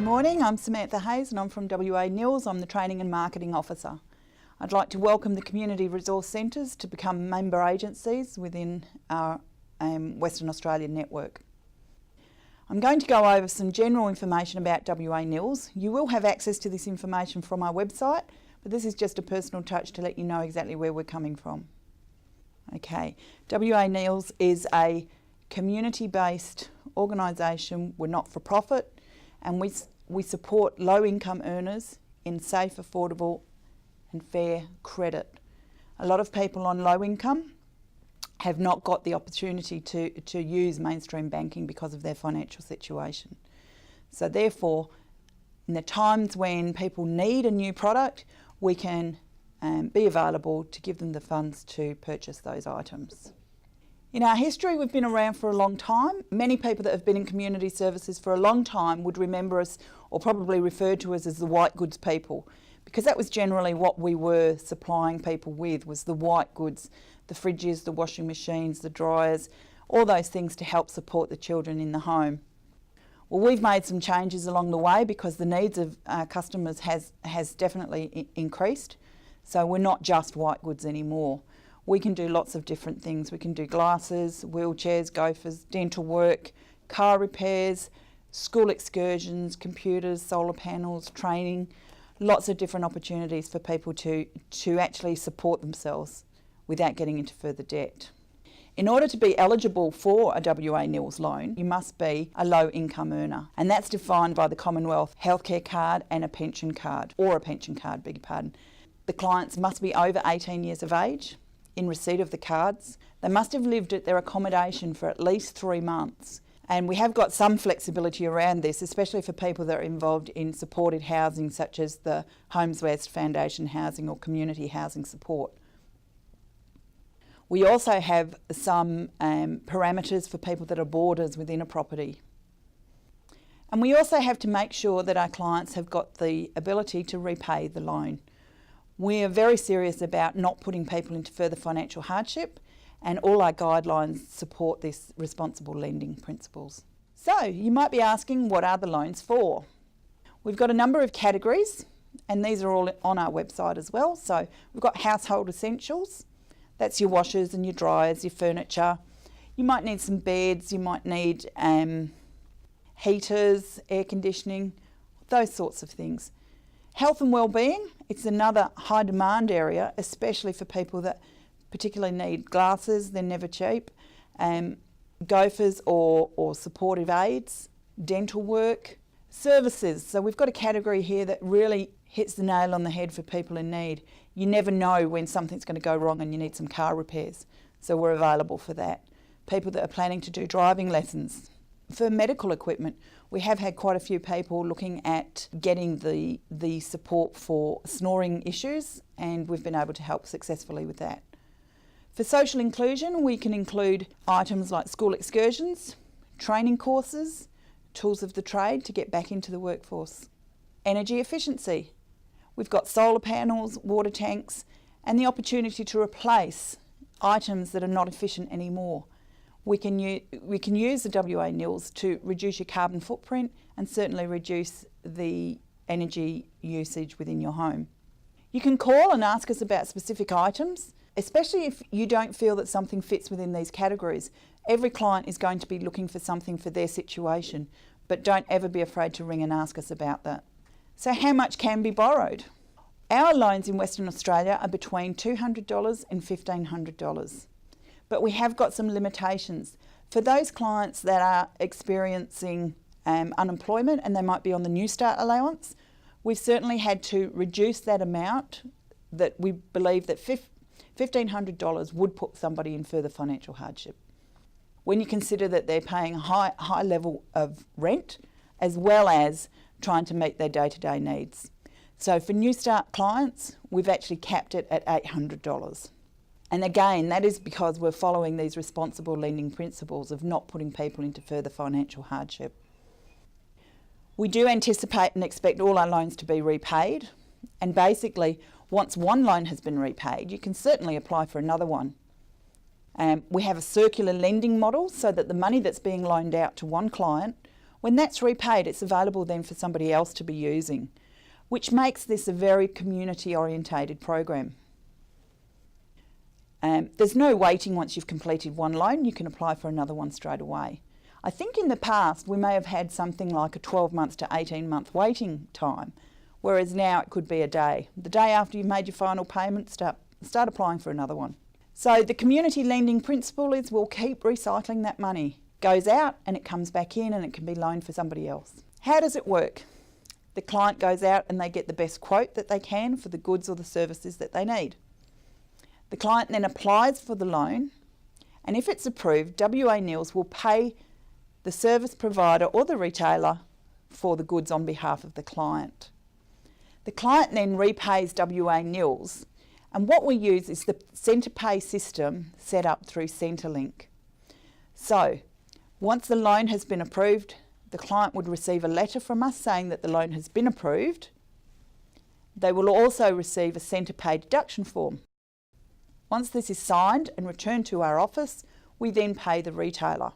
morning, I'm Samantha Hayes and I'm from WA NILS. I'm the Training and Marketing Officer. I'd like to welcome the Community Resource Centres to become member agencies within our Western Australian network. I'm going to go over some general information about WA NILS. You will have access to this information from our website, but this is just a personal touch to let you know exactly where we're coming from. Okay, WA NILS is a community-based organisation. We're not for profit, and we support low-income earners in safe, affordable and fair credit. A lot of people on low income have not got the opportunity to use mainstream banking because of their financial situation. So therefore, in the times when people need a new product, we can be available to give them the funds to purchase those items. In our history, we've been around for a long time. Many people that have been in community services for a long time would remember us, or probably refer to us as the white goods people, because that was generally what we were supplying people with, was the white goods, the fridges, the washing machines, the dryers, all those things to help support the children in the home. Well, we've made some changes along the way because the needs of our customers has definitely increased. So we're not just white goods anymore. We can do lots of different things. We can do glasses, wheelchairs, gophers, dental work, car repairs, school excursions, computers, solar panels, training, lots of different opportunities for people to actually support themselves without getting into further debt. In order to be eligible for a WA NILS loan, you must be a low income earner, and that's defined by the Commonwealth healthcare card and a pension card, or a pension card, beg your pardon. The clients must be over 18 years of age in receipt of the cards. They must have lived at their accommodation for at least 3 months. And we have got some flexibility around this, especially for people that are involved in supported housing, such as the Homes West Foundation housing or community housing support. We also have some parameters for people that are boarders within a property. And we also have to make sure that our clients have got the ability to repay the loan. We are very serious about not putting people into further financial hardship, and all our guidelines support this responsible lending principles. So you might be asking, what are the loans for? We've got a number of categories, and these are all on our website as well. So we've got household essentials. That's your washers and your dryers, your furniture. You might need some beds, you might need heaters, air conditioning, those sorts of things. Health and wellbeing, it's another high demand area, especially for people that particularly need glasses, they're never cheap, gophers or supportive aids, dental work, services. So we've got a category here that really hits the nail on the head for people in need. You never know when something's going to go wrong and you need some car repairs, so we're available for that. People that are planning to do driving lessons. For medical equipment, we have had quite a few people looking at getting the support for snoring issues, and we've been able to help successfully with that. For social inclusion, we can include items like school excursions, training courses, tools of the trade to get back into the workforce. Energy efficiency. We've got solar panels, water tanks, and the opportunity to replace items that are not efficient anymore. We can use the WA NILS to reduce your carbon footprint and certainly reduce the energy usage within your home. You can call and ask us about specific items, especially if you don't feel that something fits within these categories. Every client is going to be looking for something for their situation, but don't ever be afraid to ring and ask us about that. So how much can be borrowed? Our loans in Western Australia are between $200 and $1,500, but we have got some limitations. For those clients that are experiencing unemployment and they might be on the New Start allowance, we've certainly had to reduce that amount that we believe that $1,500 would put somebody in further financial hardship. When you consider that they're paying a high level of rent, as well as trying to meet their day-to-day needs. So for New Start clients, we've actually capped it at $800. And again, that is because we're following these responsible lending principles of not putting people into further financial hardship. We do anticipate and expect all our loans to be repaid, and basically, once one loan has been repaid, you can certainly apply for another one. We have a circular lending model so that the money that's being loaned out to one client When that's repaid, it's available then for somebody else to be using, which makes this a very community-orientated program. There's no waiting once you've completed one loan. You can apply for another one straight away. I think in the past we may have had something like a 12 months to 18-month waiting time, whereas now it could be a day. The day after you've made your final payment, start applying for another one. So the community lending principle is we'll keep recycling that money. Goes out and it comes back in and it can be loaned for somebody else. How does it work? The client goes out and they get the best quote that they can for the goods or the services that they need. The client then applies for the loan, and if it's approved, WA NILS will pay the service provider or the retailer for the goods on behalf of the client. The client then repays WA NILS, and what we use is the Centre Pay system set up through Centrelink. So, once the loan has been approved, the client would receive a letter from us saying that the loan has been approved. They will also receive a Centre Pay deduction form. Once this is signed and returned to our office, we then pay the retailer.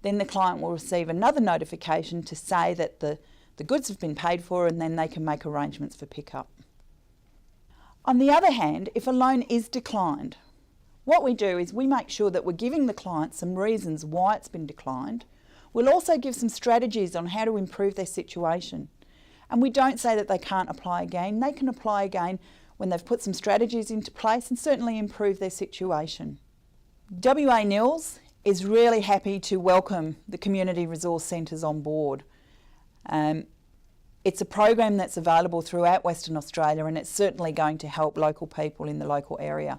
Then the client will receive another notification to say that the goods have been paid for, and then they can make arrangements for pickup. On the other hand, if a loan is declined, what we do is we make sure that we're giving the client some reasons why it's been declined. We'll also give some strategies on how to improve their situation. And we don't say that they can't apply again. They can apply again when they've put some strategies into place and certainly improve their situation. WA NILS is really happy to welcome the community resource centres on board. It's a program that's available throughout Western Australia, and it's certainly going to help local people in the local area.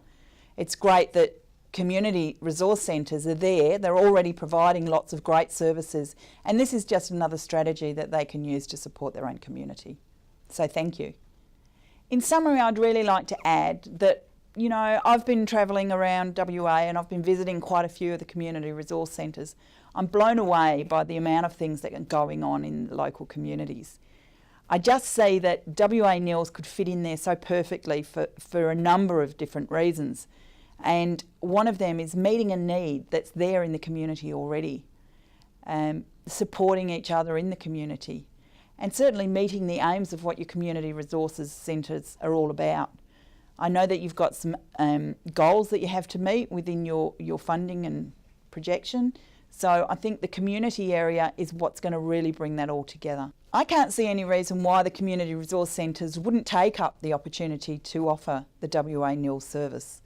It's great that community resource centres are there. They're already providing lots of great services, and this is just another strategy that they can use to support their own community. So thank you. In summary, I'd really like to add that, you know, I've been travelling around WA and I've been visiting quite a few of the community resource centres. I'm blown away by the amount of things that are going on in the local communities. I just see that WA NILS could fit in there so perfectly for a number of different reasons. And one of them is meeting a need that's there in the community already, supporting each other in the community, and certainly meeting the aims of what your community resources centres are all about. I know that you've got some goals that you have to meet within your funding and projection, so I think the community area is what's going to really bring that all together. I can't see any reason why the community resource centres wouldn't take up the opportunity to offer the WA NILS service.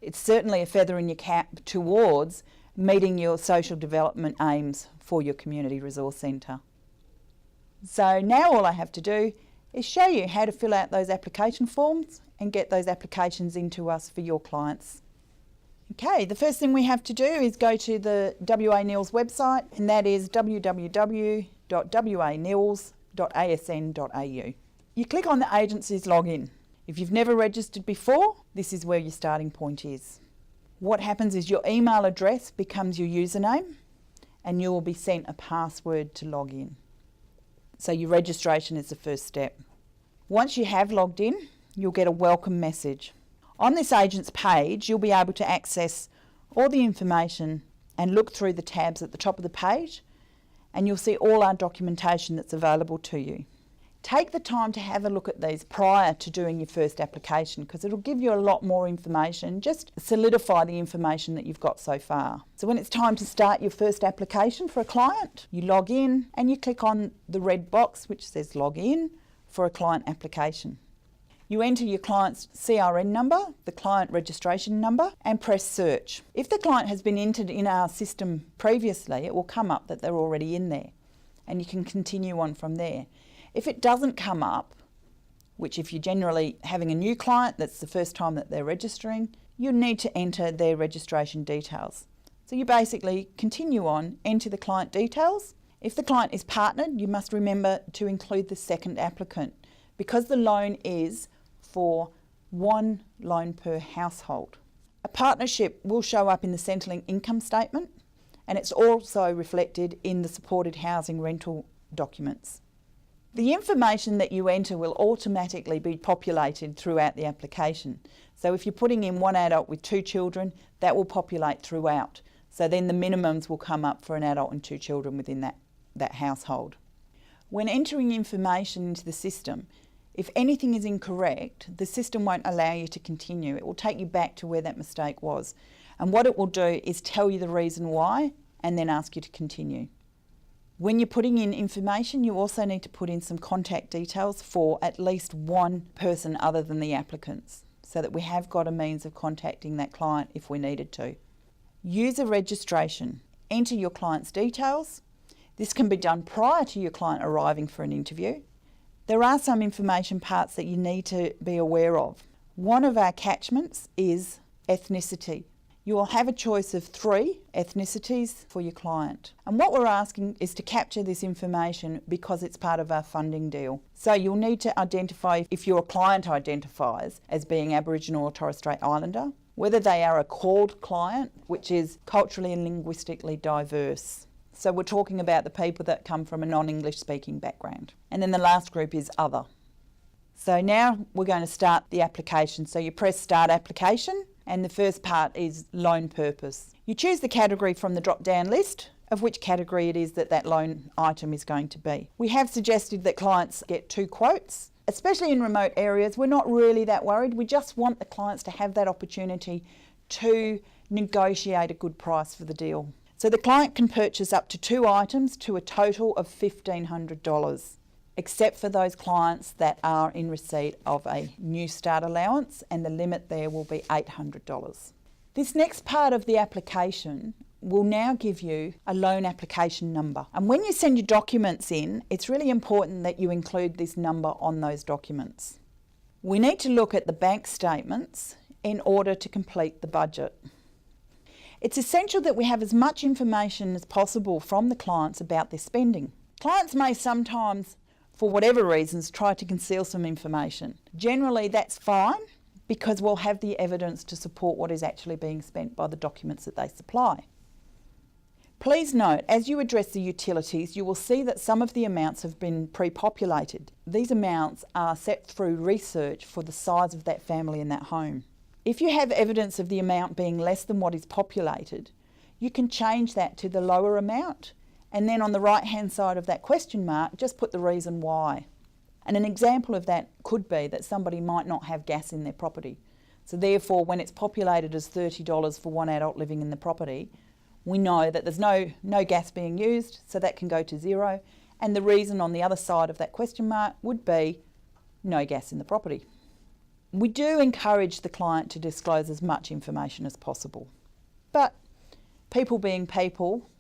It's certainly a feather in your cap towards meeting your social development aims for your community resource centre. So now all I have to do is show you how to fill out those application forms and get those applications into us for your clients. Okay, the first thing we have to do is go to the WA NILS website, and that is www.wanils.asn.au. You click on the agency's login. If you've never registered before, this is where your starting point is. What happens is your email address becomes your username, and you will be sent a password to log in. So your registration is the first step. Once you have logged in, you'll get a welcome message. On this agent's page, you'll be able to access all the information and look through the tabs at the top of the page, and you'll see all our documentation that's available to you. Take the time to have a look at these prior to doing your first application, because it'll give you a lot more information, just solidify the information that you've got so far. So when it's time to start your first application for a client, you log in and you click on the red box which says log in for a client application. You enter your client's CRN number, the client registration number, and press search. If the client has been entered in our system previously, it will come up that they're already in there, and you can continue on from there. If it doesn't come up, which if you're generally having a new client, that's the first time that they're registering, you need to enter their registration details. So you basically continue on, enter the client details. If the client is partnered, you must remember to include the second applicant, because the loan is for one loan per household. A partnership will show up in the Centrelink income statement, and it's also reflected in the supported housing rental documents. The information that you enter will automatically be populated throughout the application. So if you're putting in one adult with 2 children, that will populate throughout. So then the minimums will come up for an adult and 2 children within that that household. When entering information into the system, if anything is incorrect, the system won't allow you to continue. It will take you back to where that mistake was. And what it will do is tell you the reason why and then ask you to continue. When you're putting in information, you also need to put in some contact details for at least one person other than the applicants, so that we have got a means of contacting that client if we needed to. User registration. Enter your client's details. This can be done prior to your client arriving for an interview. There are some information parts that you need to be aware of. One of our catchments is ethnicity. You will have a choice of 3 ethnicities for your client. And what we're asking is to capture this information because it's part of our funding deal. So you'll need to identify if your client identifies as being Aboriginal or Torres Strait Islander, whether they are a called client, which is culturally and linguistically diverse. So we're talking about the people that come from a non-English speaking background. And then the last group is other. So now we're going to start the application. So you press Start Application, and the first part is loan purpose. You choose the category from the drop-down list of which category it is that that loan item is going to be. We have suggested that clients get 2 quotes. Especially in remote areas, we're not really that worried. We just want the clients to have that opportunity to negotiate a good price for the deal. So the client can purchase up to 2 items to a total of $1,500, except for those clients that are in receipt of a new start allowance, and the limit there will be $800. This next part of the application will now give you a loan application number. And when you send your documents in, it's really important that you include this number on those documents. We need to look at the bank statements in order to complete the budget. It's essential that we have as much information as possible from the clients about their spending. Clients may sometimes, for whatever reasons, try to conceal some information. Generally, that's fine because we'll have the evidence to support what is actually being spent by the documents that they supply. Please note, as you address the utilities, you will see that some of the amounts have been pre-populated. These amounts are set through research for the size of that family in that home. If you have evidence of the amount being less than what is populated, you can change that to the lower amount, and then on the right-hand side of that question mark, just put the reason why. And an example of that could be that somebody might not have gas in their property. So therefore, when it's populated as $30 for one adult living in the property, we know that there's no gas being used, so that can go to 0. And the reason on the other side of that question mark would be no gas in the property. We do encourage the client to disclose as much information as possible. But people being people,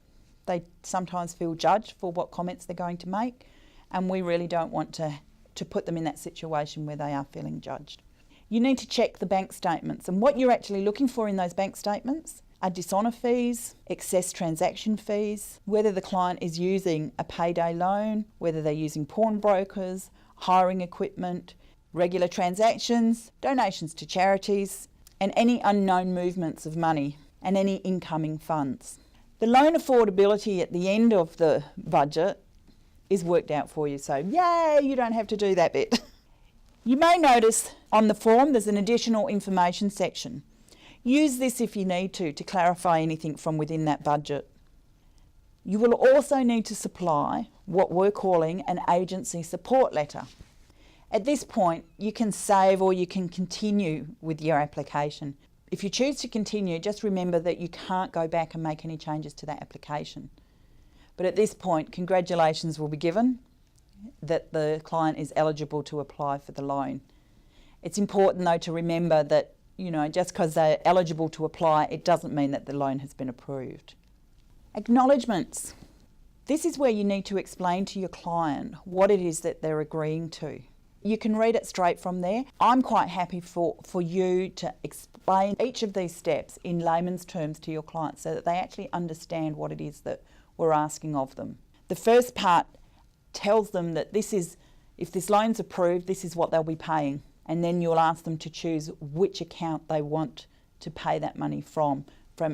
they sometimes feel judged for what comments they're going to make, and we really don't want to put them in that situation where they are feeling judged. You need to check the bank statements, and what you're actually looking for in those bank statements are dishonour fees, excess transaction fees, whether the client is using a payday loan, whether they're using pawnbrokers, hiring equipment, regular transactions, donations to charities, and any unknown movements of money and any incoming funds. The loan affordability at the end of the budget is worked out for you, so yay, you don't have to do that bit. You may notice on the form there's an additional information section. Use this if you need to clarify anything from within that budget. You will also need to supply what we're calling an agency support letter. At this point, you can save or you can continue with your application. If you choose to continue, just remember that you can't go back and make any changes to that application. But at this point, congratulations will be given that the client is eligible to apply for the loan. It's important though to remember that, just because they're eligible to apply, it doesn't mean that the loan has been approved. Acknowledgements. This is where you need to explain to your client what it is that they're agreeing to. You can read it straight from there. I'm quite happy for you to explain each of these steps in layman's terms to your client so that they actually understand what it is that we're asking of them. The first part tells them that if this loan's approved, this is what they'll be paying. And then you'll ask them to choose which account they want to pay that money from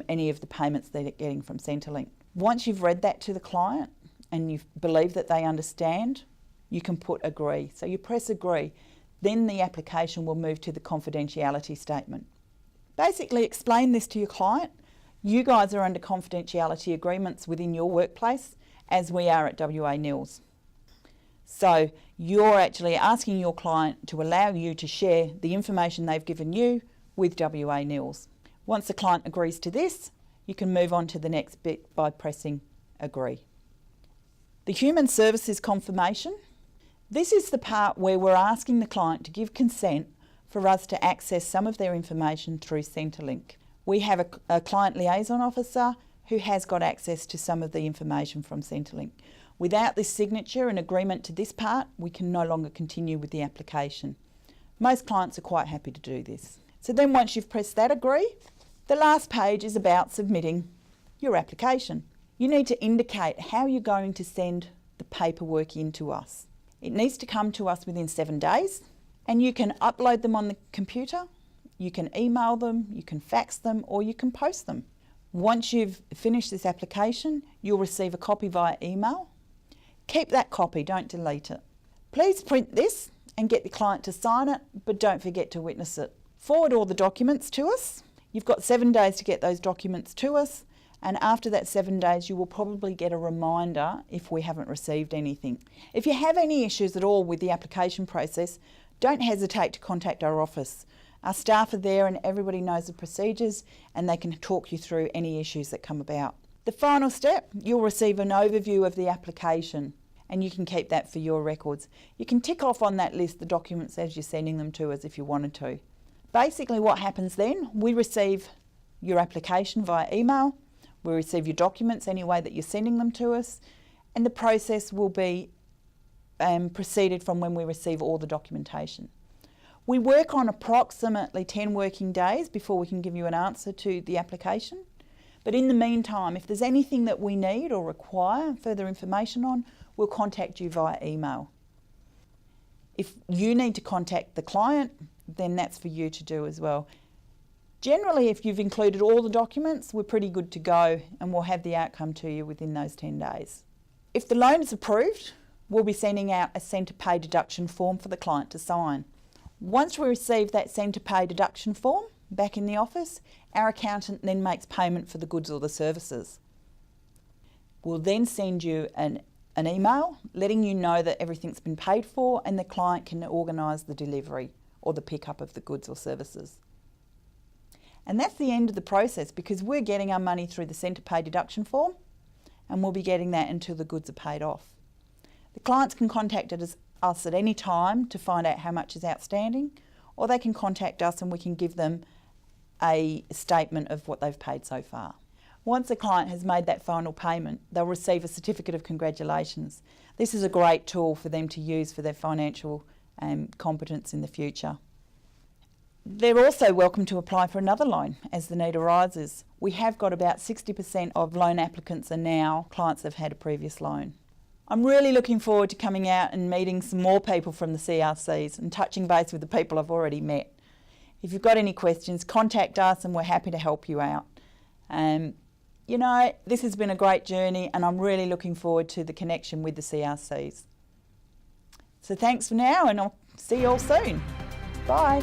any of the payments they're getting from Centrelink. Once you've read that to the client and you believe that they understand, you can put agree. So you press agree, then the application will move to the confidentiality statement. Basically explain this to your client. You guys are under confidentiality agreements within your workplace, as we are at WA NILS. So you're actually asking your client to allow you to share the information they've given you with WA NILS. Once the client agrees to this, you can move on to the next bit by pressing agree. The human services confirmation. This is the part where we're asking the client to give consent for us to access some of their information through Centrelink. We have a client liaison officer who has got access to some of the information from Centrelink. Without this signature and agreement to this part, we can no longer continue with the application. Most clients are quite happy to do this. So then once you've pressed that agree, the last page is about submitting your application. You need to indicate how you're going to send the paperwork in to us. It needs to come to us within 7 days, and you can upload them on the computer, you can email them, you can fax them, or you can post them. Once you've finished this application, you'll receive a copy via email. Keep that copy, don't delete it. Please print this and get the client to sign it, but don't forget to witness it. Forward all the documents to us. You've got 7 days to get those documents to us, and after that 7 days you will probably get a reminder if we haven't received anything. If you have any issues at all with the application process, don't hesitate to contact our office. Our staff are there and everybody knows the procedures, and they can talk you through any issues that come about. The final step, you'll receive an overview of the application, and you can keep that for your records. You can tick off on that list the documents as you're sending them to us if you wanted to. Basically what happens then, we receive your application via email, we receive your documents any way that you're sending them to us, and the process will be proceeded from when we receive all the documentation. We work on approximately 10 working days before we can give you an answer to the application. But in the meantime, if there's anything that we need or require further information on, we'll contact you via email. If you need to contact the client, then that's for you to do as well. Generally, if you've included all the documents, we're pretty good to go, and we'll have the outcome to you within those 10 days. If the loan is approved, we'll be sending out a send to pay deduction form for the client to sign. Once we receive that send to pay deduction form back in the office, our accountant then makes payment for the goods or the services. We'll then send you an email letting you know that everything's been paid for, and the client can organise the delivery or the pickup of the goods or services. And that's the end of the process, because we're getting our money through the send to pay deduction form, and we'll be getting that until the goods are paid off. The clients can contact us at any time to find out how much is outstanding, or they can contact us and we can give them a statement of what they've paid so far. Once a client has made that final payment, they'll receive a certificate of congratulations. This is a great tool for them to use for their financial competence in the future. They're also welcome to apply for another loan as the need arises. We have got about 60% of loan applicants are now clients that have had a previous loan. I'm really looking forward to coming out and meeting some more people from the CRCs and touching base with the people I've already met. If you've got any questions, contact us and we're happy to help you out. You know, this has been a great journey, and I'm really looking forward to the connection with the CRCs. So thanks for now, and I'll see you all soon. Bye.